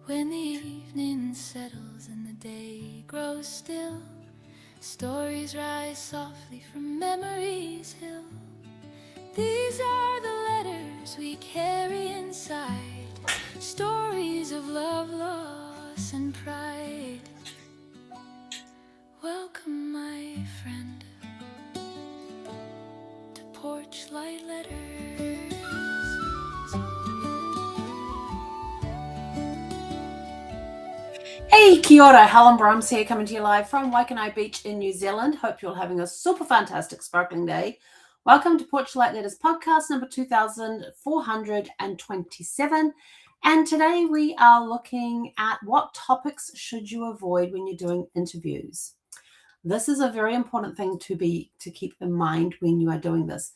When the evening settles and the day grows still, stories rise softly from memory's hill. These are the letters we carry inside, stories of love, loss, and pride. Welcome, my friend, to Porch Light Letters. Hey, kia ora, Helen Brahms here, coming to you live from Waikanae Beach in New Zealand. Hope you're all having a super fantastic, sparkling day. Welcome to Porch Light Letters podcast number 2427. And today we are looking at what topics should you avoid when you're doing interviews. This is a very important thing to keep in mind when you are doing this.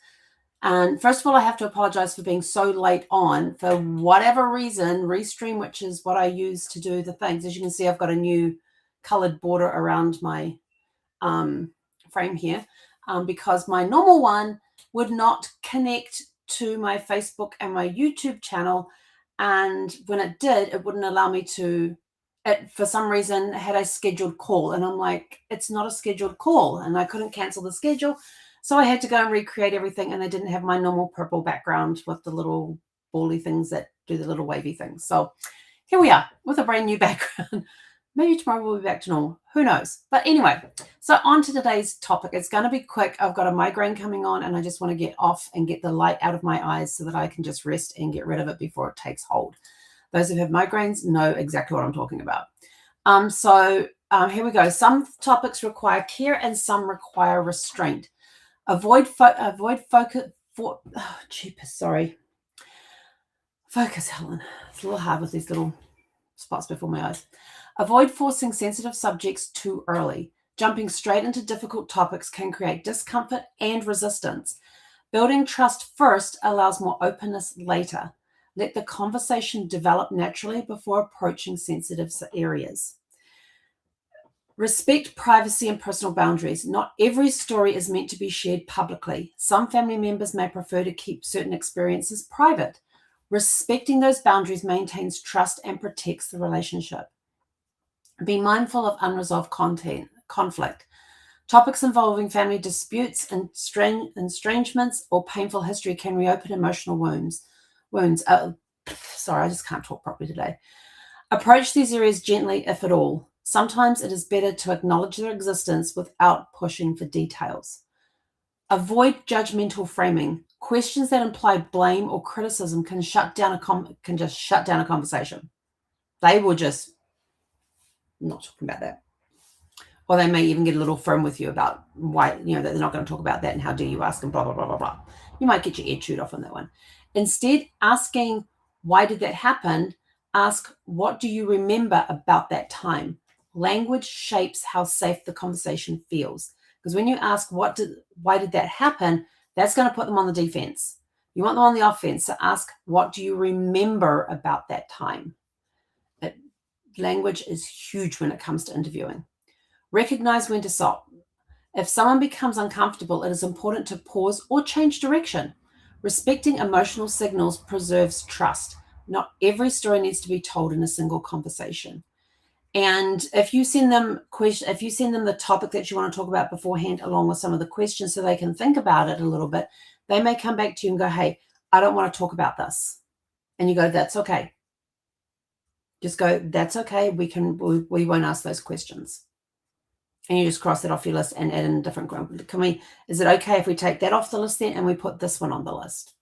And first of all, I have to apologize for being so late on. For whatever reason, Restream, which is what I use to do the things, as you can see, I've got a new colored border around my frame here because my normal one would not connect to my Facebook and my YouTube channel. And when it did, it wouldn't allow me to. It, for some reason, had a scheduled call. And I'm like, it's not a scheduled call. And I couldn't cancel the schedule. So I had to go and recreate everything, and I didn't have my normal purple background with the little bally things that do the little wavy things. So here we are with a brand new background. Maybe tomorrow we'll be back to normal. Who knows? But anyway, so on to today's topic. It's going to be quick. I've got a migraine coming on, and I just want to get off and get the light out of my eyes so that I can just rest and get rid of it before it takes hold. Those who have migraines know exactly what I'm talking about. Here we go. Some topics require care and some require restraint. Avoid focus. Focus, Helen. It's a little hard with these little spots before my eyes. Avoid forcing sensitive subjects too early. Jumping straight into difficult topics can create discomfort and resistance. Building trust first allows more openness later. Let the conversation develop naturally before approaching sensitive areas. Respect privacy and personal boundaries. Not every story is meant to be shared publicly. Some family members may prefer to keep certain experiences private. Respecting those boundaries maintains trust and protects the relationship. Be mindful of unresolved conflict. Topics involving family disputes, estrangements, or painful history can reopen emotional wounds. Sorry, I just can't talk properly today. Approach these areas gently, if at all. Sometimes it is better to acknowledge their existence without pushing for details. Avoid judgmental framing. Questions that imply blame or criticism can just shut down a conversation. They will just not talking about that. Or they may even get a little firm with you about why, that they're not going to talk about that and how dare you ask and blah, blah, blah, blah, blah. You might get your ear chewed off on that one. Instead, asking, why did that happen? Ask, what do you remember about that time? Language shapes how safe the conversation feels. Because when you ask, why did that happen? That's going to put them on the defense. You want them on the offense. So ask, what do you remember about that time? Language is huge when it comes to interviewing. Recognize when to stop. If someone becomes uncomfortable, it is important to pause or change direction. Respecting emotional signals preserves trust. Not every story needs to be told in a single conversation. And if you send them the topic that you want to talk about beforehand, along with some of the questions so they can think about it a little bit, they may come back to you and go, hey, I don't want to talk about this. And you go, that's okay. Just go, that's okay. We won't ask those questions. And you just cross that off your list and add in a different group. Is it okay if we take that off the list then and we put this one on the list?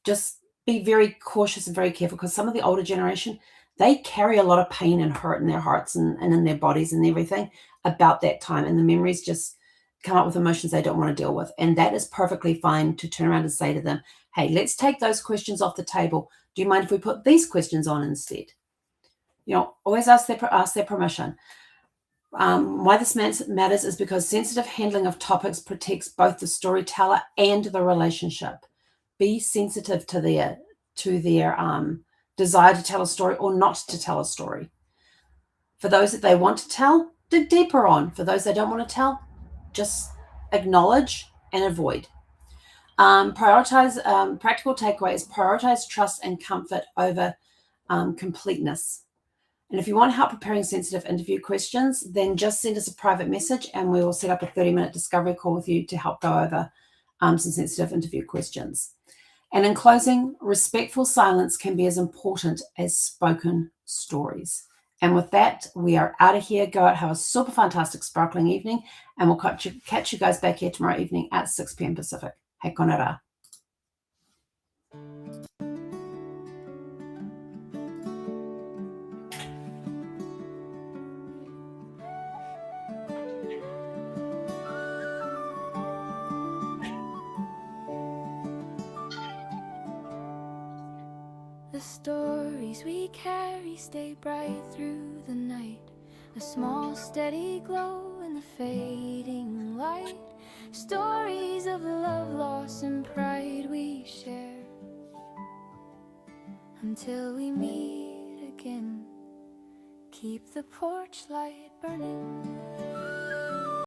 Just be very cautious and very careful, because some of the older generation, they carry a lot of pain and hurt in their hearts and in their bodies and everything about that time. And the memories just come up with emotions they don't want to deal with. And that is perfectly fine to turn around and say to them, hey, let's take those questions off the table. Do you mind if we put these questions on instead? Always ask their permission. Why this matters is because sensitive handling of topics protects both the storyteller and the relationship. Be sensitive to their desire to tell a story or not to tell a story. For those that they want to tell, dig deeper on. For those they don't want to tell, just acknowledge and avoid. Practical takeaway is prioritize trust and comfort over completeness. And if you want help preparing sensitive interview questions, then just send us a private message and we will set up a 30-minute discovery call with you to help go over some sensitive interview questions. And in closing, respectful silence can be as important as spoken stories. And with that, we are out of here. Go out, have a super fantastic, sparkling evening, and we'll catch you guys back here tomorrow evening at 6 p.m. Pacific. He konera. The stories we carry stay bright through the night, a small steady glow in the fading light. Stories of love, loss, and pride we share, until we meet again. Keep the porch light burning.